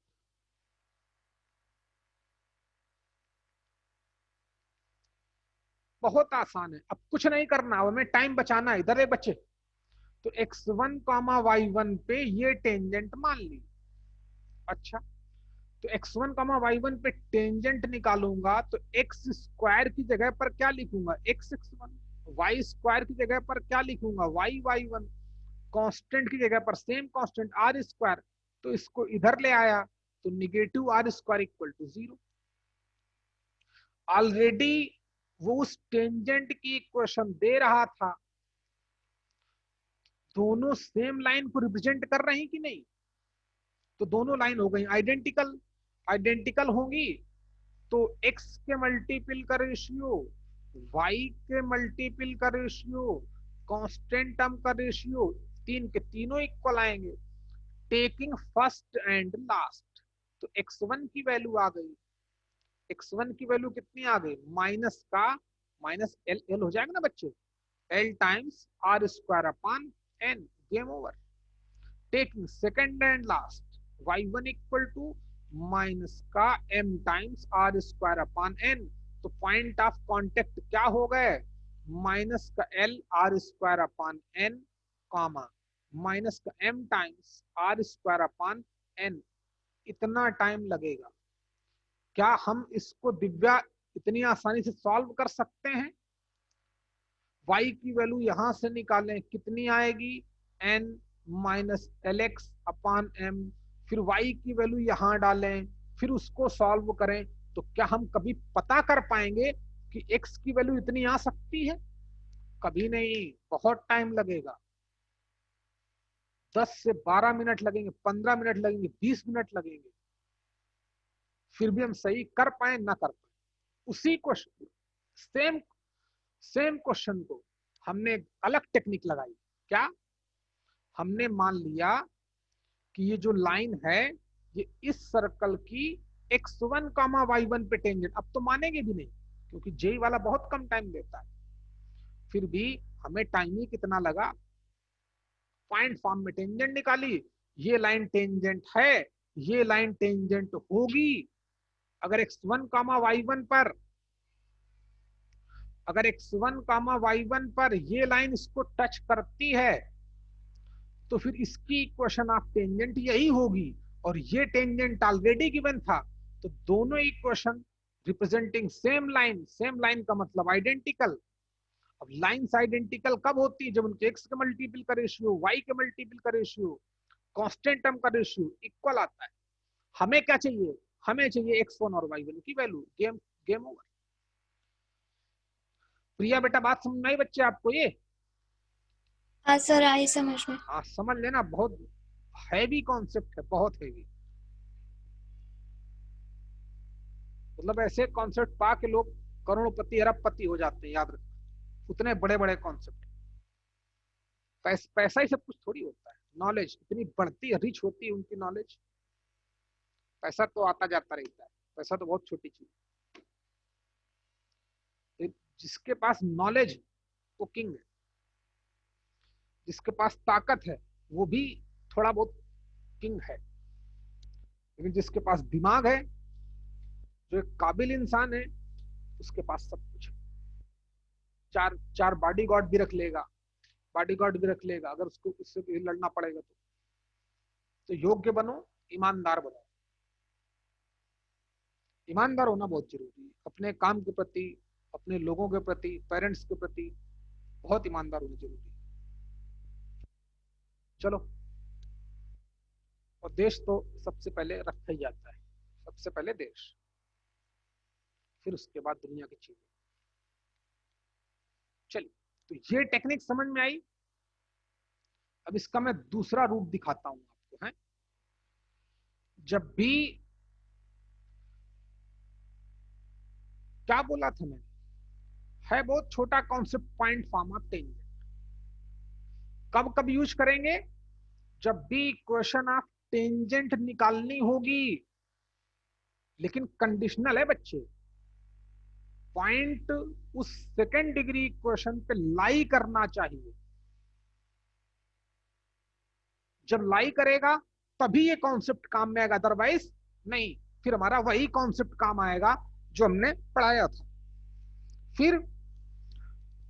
बहुत आसान है। अब कुछ नहीं करना, हमें टाइम बचाना है। इधर एक बच्चे तो x1 कॉमा y1 पे ये टेंजेंट मान ली। अच्छा, तो x1 कॉमा y1 पे टेंजेंट निकालूंगा तो x स्क्वायर की जगह पर क्या लिखूंगा, x(x1), y स्क्वायर की जगह पर क्या लिखूंगा, y(y1), कांस्टेंट की जगह पर सेम कांस्टेंट आर स्क्वायर, तो इसको इधर ले आया तो negative r square equal to 0। Already वो उस टेंजेंट की इक्वेशन दे रहा था, दोनों सेम लाइन को रिप्रेजेंट कर रही कि नहीं, तो दोनों लाइन हो गई आइडेंटिकल। आइडेंटिकल होंगी तो x के मल्टीपल का रेशियो, y के मल्टीपल का रेशियो, कांस्टेंट टर्म का रेशियो, तीन के तीनों इक्वल आएंगे, टेकिंग फर्स्ट एंड लास्ट। तो x1 की वैल्यू आ गई, x1 की वैल्यू कितनी आ गई, माइनस का माइनस एल, एल हो जाएगा ना बच्चे, l times r square upon n, game over. Taking second and last, y1 equal to minus का m times r square upon n, तो पॉइंट ऑफ कांटेक्ट क्या हो गए, माइनस का l r square upon n, comma minus का m times r square upon n। इतना time लगेगा। क्या हम इसको दिव्या इतनी आसानी से सॉल्व कर सकते हैं? y की वैल्यू यहां से निकालें, कितनी आएगी, n minus l x upon m, फिर y की वैल्यू यहां डालें, फिर उसको सॉल्व करें, तो क्या हम कभी पता कर पाएंगे कि x की वैल्यू इतनी आ सकती है? कभी नहीं, बहुत टाइम लगेगा। 10 से 12 मिनट लगेंगे, 15 मिनट लगेंगे, 20 मिनट लगेंगे, फिर भी हम सही कर पाए ना कर पाए। उसी क्वेश्चन, सेम क्वेश्चन को हमने अलग टेक्निक लगाई। क्या? हमने मान लिया कि ये जो लाइन है ये इस सर्कल की x1 कामा y1 पे टेंजेंट, अब तो मानेंगे भी नहीं क्योंकि जेई वाला बहुत कम टाइम देता है, फिर भी हमें टाइम ही कितना लगा, पॉइंट फॉर्म में टेंजेंट निकाली, ये लाइन टेंजेंट है, ये लाइन टेंजेंट होगी अगर x1 कामा y1 पर, अगर x1 कामा y1 पर ये लाइन इसको टच करती है तो फिर इसकी इक्वेशन ऑफ टेंजेंट यही होगी, और ये टेंजेंट ऑलरेडी गिवन था, तो दोनों equation representing same line, same line का मतलब आइडेंटिकल। अब लाइंस आइडेंटिकल कब होती है, जब उनके एक्स के मल्टीपल का रेशियो, वाई के मल्टीपल का रेशियो, कांस्टेंट टर्म का रेशियो इक्वल आता है। हमें क्या चाहिए, हमें चाहिए x1 और y1 की वैल्यू, गेम गेम ओवर। प्रिया बेटा बात समझ में आई बच्चे आपको ये? हाँ सर, आई समझ में। हाँ समझ लेना, बहुत हैवी कॉन्सेप्ट है, बहुत हैवी। मतलब ऐसे कॉन्सेप्ट पा के लोग करोड़पति अरबपति हो जाते हैं, याद रखना, उतने बड़े बड़े कॉन्सेप्ट। पैसा ही सब कुछ थोड़ी होता है, नॉलेज इतनी बढ़ती है, रिच होती है उनकी नॉलेज। पैसा तो आता जाता रहता है, पैसा तो बहुत छोटी चीज है। जिसके पास नॉलेज वो किंग है, जिसके पास ताकत है वो भी थोड़ा बहुत किंग है, लेकिन जिसके पास दिमाग है, जो एक काबिल इंसान है, उसके पास सब कुछ है। चार चार बॉडीगार्ड भी रख लेगा, बॉडीगार्ड भी रख लेगा, अगर उसको उससे लड़ना पड़ेगा तो योग्य बनो, ईमानदार बनो। ईमानदार होना बहुत जरूरी है, अपने काम के प्रति, अपने लोगों के प्रति, पेरेंट्स के प्रति बहुत ईमानदार होना जरूरी है। चलो, और देश तो सबसे पहले रखा ही जाता है, सबसे पहले देश, फिर उसके बाद दुनिया की चीजें। चलिए, तो ये टेक्निक समझ में आई। अब इसका मैं दूसरा रूप दिखाता हूं आपको, है जब भी, क्या बोला था मैंने, है बहुत छोटा concept, point form of tangent. कब कब यूज करेंगे? जब भी इक्वेशन ऑफ टेंजेंट निकालनी होगी, लेकिन कंडीशनल है बच्चे। पॉइंट उस सेकेंड डिग्री इक्वेशन पे लाई करना चाहिए। जब लाई करेगा तभी ये कॉन्सेप्ट काम में आएगा, अदरवाइज नहीं। फिर हमारा वही कॉन्सेप्ट काम आएगा जो हमने पढ़ाया था। फिर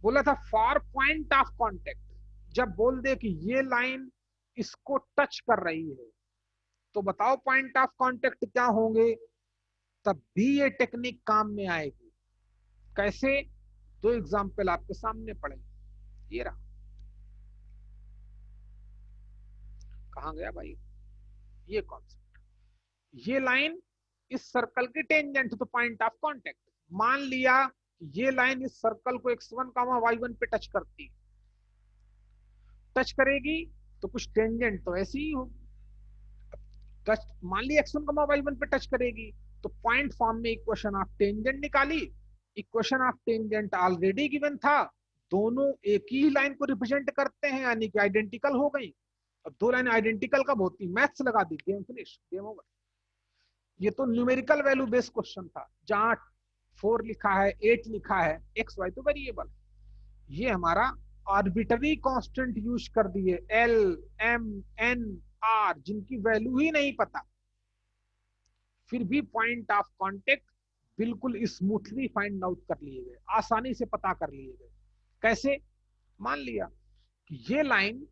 बोला था फॉर पॉइंट ऑफ कांटेक्ट, जब बोल दे कि ये लाइन इसको टच कर रही है, तो बताओ पॉइंट ऑफ कांटेक्ट क्या होंगे, तब भी ये टेक्निक काम में आएगी। कैसे? दो एग्जाम्पल आपके सामने पड़े। ये रहा, कहां गया भाई ये कॉन्सेप्ट। ये लाइन इस सर्कल की टेंजेंट तो पॉइंट ऑफ कांटेक्ट। मान लिया ये लाइन इस सर्कल को x1, y1 पे टच करती है, टच करेगी तो कुछ टेंजेंट तो ऐसी ही होगी। टच मान लिया x1, y1 पे टच करेगी, तो पॉइंट फॉर्म में इक्वेशन ऑफ टेंजेंट निकाली। Equation of tangent already given था, दोनों एक ही लाइन को रिप्रेजेंट करते हैं, यानी कि आइडेंटिकल हो गई। अब दो लाइन आइडेंटिकल कब होती? मैथ्स लगा दी, गेम फिनिश, गेम ओवर। ये तो न्यूमेरिकल वैल्यू बेस्ड क्वेश्चन था, जहां 4 लिखा है, 8 लिखा है, एक्स वाई तो वेरिएबल। ये हमारा आर्बिटरी कांस्टेंट यूज कर दिए, एल, एम, एन, आर, जिनकी वैल्यू ही नहीं पता, फिर भी पॉइंट ऑफ कांटेक्ट बिल्कुल स्मूथली फाइंड आउट कर लिए गए, आसानी से पता कर लिए गए। कैसे? मान लिया कि ये लाइन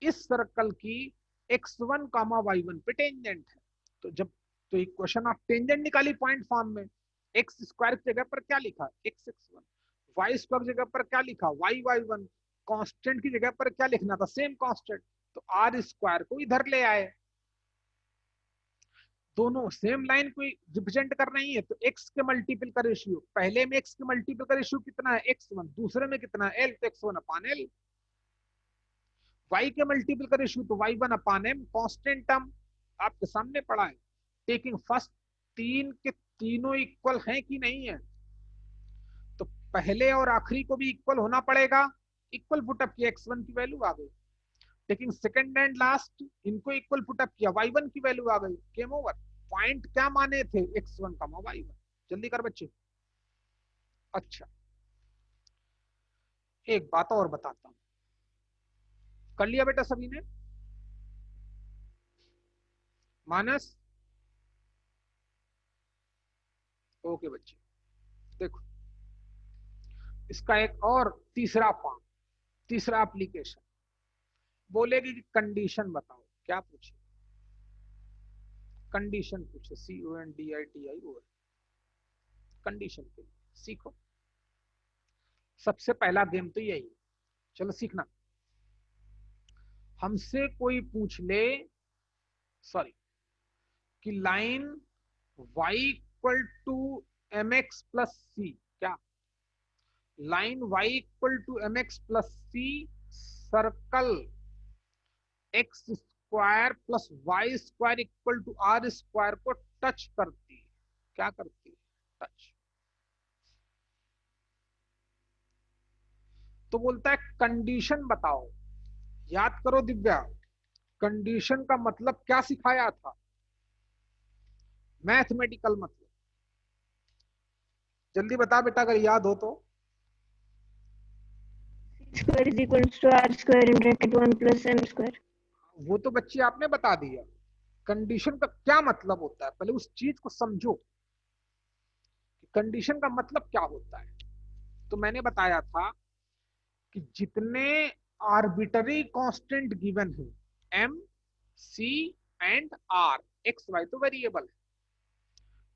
इस सर्कल की x1, y1 पे टेंजेंट है, तो जब तो इक्वेशन ऑफ टेंजेंट निकाली पॉइंट फॉर्म में, एक्स स्क्वायर की जगह पर क्या लिखा? x(x1), वाई स्क्वायर की जगह पर क्या लिखा? y(y1), कांस्टेंट की जगह पर क्या लिखना था? सेम कांस्टेंट, तो आर स्क्वायर को इधर ले आए। दोनों सेम लाइन को रिप्रेजेंट कर रही है, तो x के मल्टीपल का रेशियो, पहले में x के मल्टीपल का रेशियो कितना है? x1, दूसरे में कितना है? l, तो x1/l। y के मल्टीपल का रेशियो तो y1/m, कांस्टेंट टर्म आपके सामने पड़ा है। टेकिंग फर्स्ट, तीन के तीनों इक्वल हैं कि नहीं है, तो पहले और आखिरी को भी इक्वल होना पड़ेगा। इक्वल पुटअप किया, x1 की वैल्यू आ गई। टेकिंग सेकंड एंड लास्ट, इनको इक्वल पुटअप किया, y1 की वैल्यू आ गई, गेम ओवर। पॉइंट क्या माने थे? x1, y1। जल्दी कर बच्चे। अच्छा, एक बात और बताता हूं, कर लिया बेटा सभी ने? मानस, ओके बच्चे, देखो इसका एक और तीसरा फॉर्म, तीसरा एप्लीकेशन। बोलेगी कि कंडीशन बताओ, क्या पूछे? कंडीशन पूछे, CONDITION, कंडीशन के लिए सीखो। सबसे पहला गेम तो यही, चलो सीखना। हमसे कोई पूछ ले, सॉरी, कि line y equal to mx plus C, क्या line y equal to mx plus C circle x square plus Y square equal to are square को टच करती है? क्या करती है? टच। तो बोलता है कंडीशन बताओ। याद करो दिव्या, कंडीशन का मतलब क्या सिखाया था? मैथमेटिकल मतलब। जल्दी बता बेटा अगर याद हो तो। square is equals to r square in bracket 1 plus m square. वो तो बच्ची आपने बता दिया। कंडीशन का क्या मतलब होता है, पहले उस चीज को समझो कि कंडीशन का मतलब क्या होता है। तो मैंने बताया था कि जितने आर्बिटरी कांस्टेंट गिवन है, m, c and r, x y तो वेरिएबल है,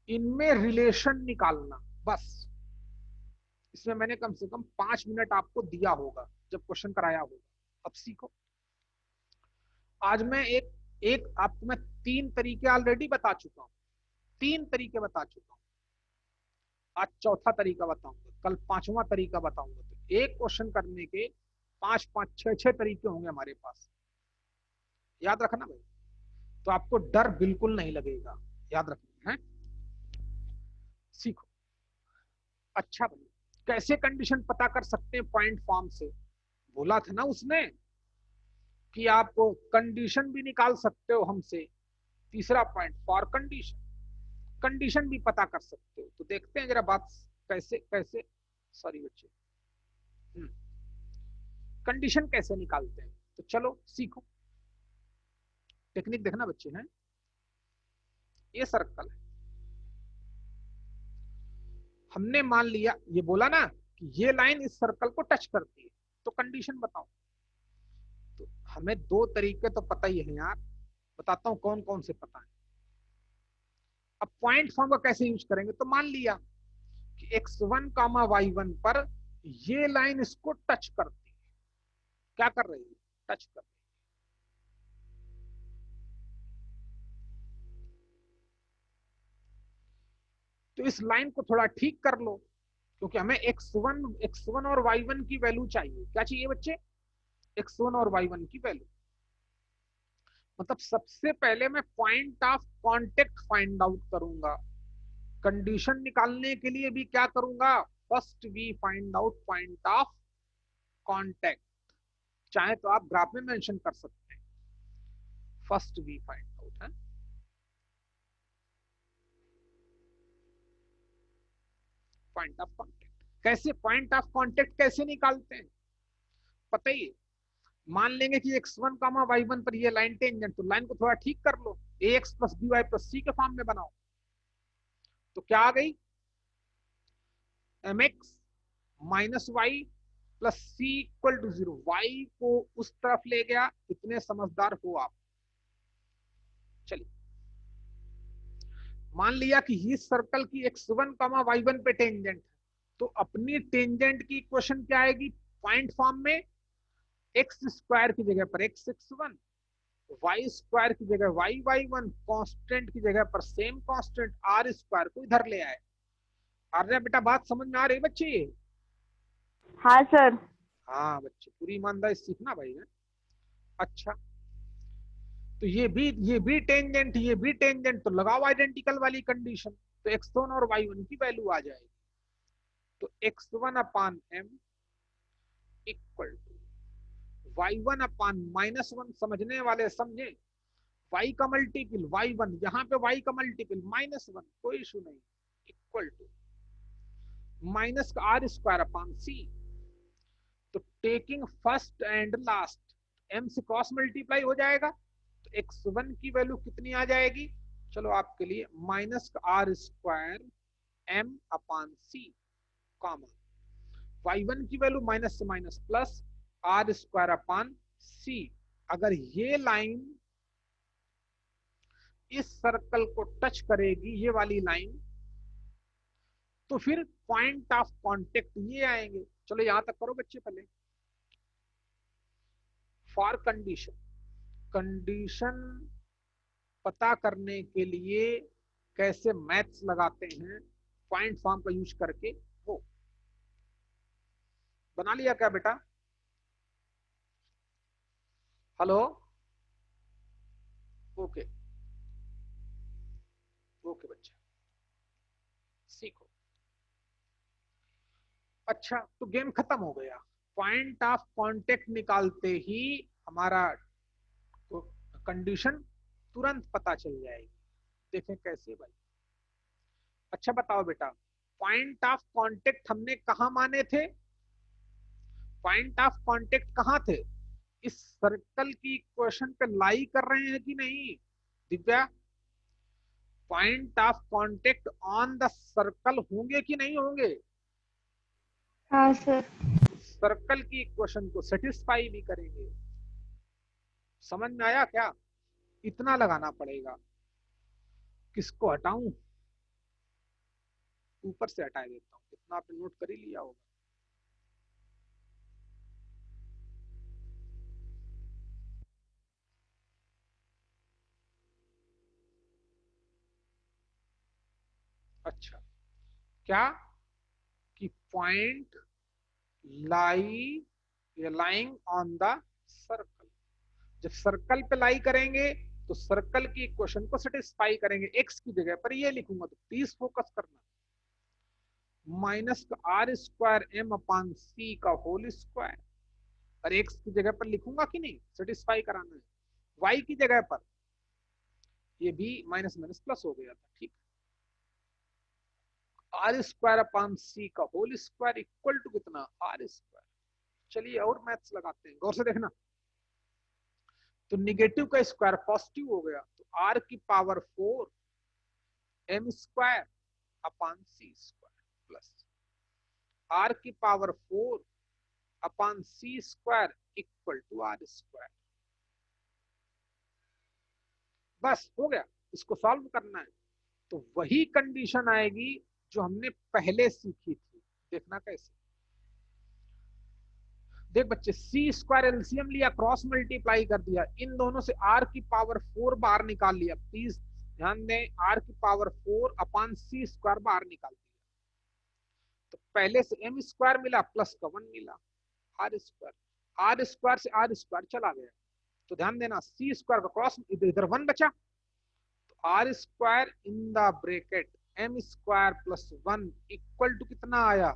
इनमें रिलेशन निकालना, बस। इसमें मैंने कम से कम 5 मिनट आपको दिया होगा जब क्वेश्चन कराया होगा। अब सीखो। आज मैं एक आपको मैं 3 तरीके ऑलरेडी बता चुका हूं, 3 तरीके बता चुका हूं। आज चौथा तरीका बताऊंगा, कल 5वां तरीका बताऊंगा। तो एक क्वेश्चन करने के 5 5 6 6 तरीके होंगे हमारे पास, याद रखना भाई। तो आपको डर बिल्कुल नहीं लगेगा, याद रखना है। सीखो। अच्छा भाई, कैसे कंडीशन पता कर सकते हैं पॉइंट फॉर्म से? बोला था ना उसने कि आप कंडीशन भी निकाल सकते हो हमसे। तीसरा पॉइंट, फॉर कंडीशन, कंडीशन भी पता कर सकते हो। तो देखते हैं जरा बात कैसे कैसे, सॉरी बच्चे, कंडीशन कैसे निकालते हैं। तो चलो सीखो, टेक्निक देखना बच्चे हैं। ये सर्कल है, हमने मान लिया, ये बोला ना कि ये लाइन इस सर्कल को टच करती है, तो कंडीशन बताओ। तो हमें दो तरीके तो पता ही है यार, बताता हूं कौन कौन से पता है। अब पॉइंट फॉर्म का कैसे यूज करेंगे? तो मान लिया कि x1 कामा y1 पर ये लाइन इसको टच करती है। क्या कर रही है? टच कर रही है। तो इस लाइन को थोड़ा ठीक कर लो, क्योंकि हमें x1 और y1 की वैल्यू चाहिए। क्या चाहिए बच्चे? x1 और y1 की वैल्यू। मतलब सबसे पहले मैं point of contact find out करूंगा। कंडीशन निकालने के लिए भी क्या करूंगा? First we find out point of contact. चाहे तो आप ग्राफ में मेंशन कर सकते हैं, फर्स्ट वी फाइंड आउट है पॉइंट ऑफ कांटेक्ट। कैसे पॉइंट ऑफ कांटेक्ट कैसे निकालते हैं पता ही है। मान लेंगे कि x1 कामा y1 पर ये लाइन टेंजेंट, तो लाइन को थोड़ा ठीक कर लो, ax plus by plus c के फॉर्म में बनाओ। तो क्या आ गई? mx minus y plus c equal to 0। y को उस तरफ ले गया, इतने समझदार हो आप। चलिए, मान लिया कि इस सर्कल की x1 कामा y1 पे टेंजेंट है, तो अपनी टेंजेंट की इक्वेशन क्या आएगी पॉइंट फॉर्म में? एक्स स्क्वायर की जगह पर x1, वाई स्क्वायर की जगह y1, कांस्टेंट की जगह पर सेम कांस्टेंट r स्क्वायर को इधर ले आए। अरे बेटा बात समझ में आ रही बच्चे? हाँ सर। हाँ बच्चे, पूरी ईमानदारी सीखना भाई है। अच्छा, तो ये भी टेंजेंट, ये भी टेंजेंट, तो लगाओ आइडेंटिकल वाली कंडीशन। तो x1 और y1 की वैल्यू आ जाएगी। तो x1 upon m equal to y1 upon -1, समझने वाले समझे। y का मल्टीपल y1, यहाँ पे y का मल्टीपल -1, कोई इशू नहीं, इक्वल टू माइनस का r स्क्वायर अपान c। तो taking first and last, m से क्रॉस मल्टीप्लाई हो जाएगा, तो x1 की वैल्यू कितनी आ जाएगी? चलो आपके लिए माइनस का r स्क्वायर m अपान c, कॉमा y1 की वैल्यू माइनस से minus plus r square upon c। अगर ये लाइन इस सर्कल को टच करेगी, ये वाली लाइन, तो फिर पॉइंट ऑफ कांटेक्ट ये आएंगे। चलो यहां तक करो बच्चे पहले। फॉर कंडीशन, कंडीशन पता करने के लिए कैसे मैथ्स लगाते हैं पॉइंट फॉर्म का यूज करके, वो बना लिया क्या बेटा? हेलो, ओके ओके बच्चा, सीखो। अच्छा, तो गेम खत्म हो गया। पॉइंट ऑफ कांटेक्ट निकालते ही हमारा कंडीशन तुरंत पता चल जाएगी। देखें कैसे भाई। अच्छा बताओ बेटा, पॉइंट ऑफ कांटेक्ट हमने कहा माने थे? पॉइंट ऑफ कांटेक्ट कहाँ थे? इस सर्कल की इक्वेशन पे लाई कर रहे हैं कि नहीं Divya? Point of contact on the circle होंगे कि नहीं होंगे? हाँ सर। सर्कल की इक्वेशन को सेटिस्फाई भी करेंगे। समझ में आया क्या? इतना लगाना पड़ेगा। किसको हटाऊं? ऊपर से हटा देता हूं, इतना आपने नोट कर ही लिया होगा। अच्छा, क्या कि point lie lying on the circle. जब सर्कल पे लाई करेंगे तो सर्कल की इक्वेशन को सेटिस्फाई करेंगे। एक्स की जगह पर ये लिखूंगा, तो प्लीज फोकस करना। माइनस का आर स्क्वायर एम अपान सी का होल स्क्वायर, और एक्स की जगह पर लिखूंगा कि नहीं, सेटिस्फाई कराना है। वाई की जगह पर ये भी माइनस माइनस प्लस हो गया था, ठीक। आर स्क्वायर अपान सी का होल स्क्वायर इक्वल टू कितना, आर स्क्वायर। चलिए और मैथ्स लगाते हैं, गौर से देखना। तो निगेटिव का स्क्वायर पॉजिटिव हो गया, तो आर की power 4 M square upon C square plus R की power 4 upon C square equal to are square. बस हो गया, इसको सॉल्व करना है। तो वही कंडीशन आएगी जो हमने पहले सीखी थी। देखना कैसे, देख बच्चे, सी स्क्वायर एलसीएम लिया, क्रॉस मल्टीप्लाई कर दिया, इन दोनों से आर की पावर 4 बाहर निकाल लिया। प्लीज ध्यान दें, आर की पावर 4 अपान सी स्क्वायर बाहर निकाल दिया, तो पहले से एम स्क्वायर मिला प्लस का 1 मिला, आर स्क्वायर से आर स्क्वायर चला गया। तो ध्यान देना, सी स्क्वायर का क्रॉस इधर 1 बचा, तो r square in the bracket m square plus 1 equal to कितना आया,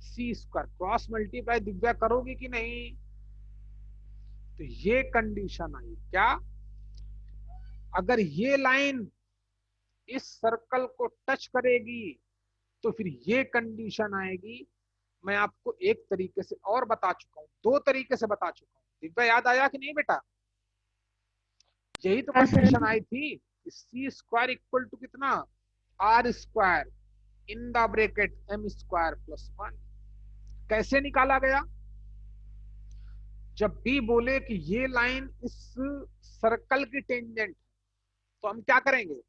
c square. Cross multiply Divya करोगे कि नहीं? तो ये कंडीशन आई क्या, अगर ये लाइन इस सर्कल को टच करेगी तो फिर ये कंडीशन आएगी। मैं आपको एक तरीके से और बता चुका हूं, 2 तरीके से बता चुका हूं। दिव्या याद आया कि नहीं बेटा? यही तो हाँ सर। कंडीशन आई थी, सी स्क्वायर इक्वल टू कितना, r square in the bracket m square plus 1। कैसे निकाला गया? जब भी बोले कि ये लाइन इस सर्कल की टेंजेंट, तो हम क्या करेंगे,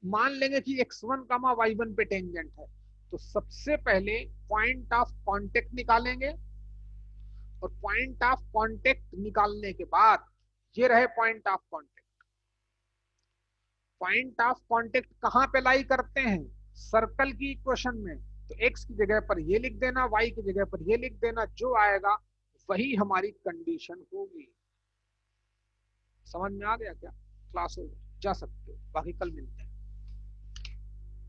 मान लेंगे कि x1 कामा y1 पे टेंजेंट है। तो सबसे पहले पॉइंट ऑफ कांटेक्ट निकालेंगे, और पॉइंट ऑफ कांटेक्ट निकालने के बाद ये रहे point of contact. Point of contact कहां पे लाई करते हैं, सर्कल की इक्वेशन में। तो x की जगह पर ये लिख देना, y की जगह पर ये लिख देना, जो आएगा वही हमारी कंडीशन होगी। समझ में आ गया क्या? क्लास हो जा सकते हो, बाकी कल मिलते हैं।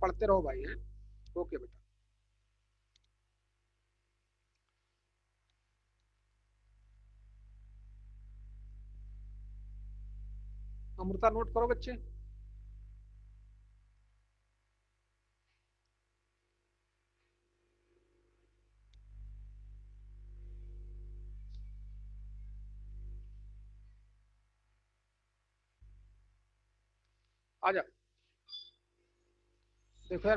पढ़ते रहो भाई, हैं? ओके बेटा। अमृता नोट करो बच्चे। आ जा, देखो यार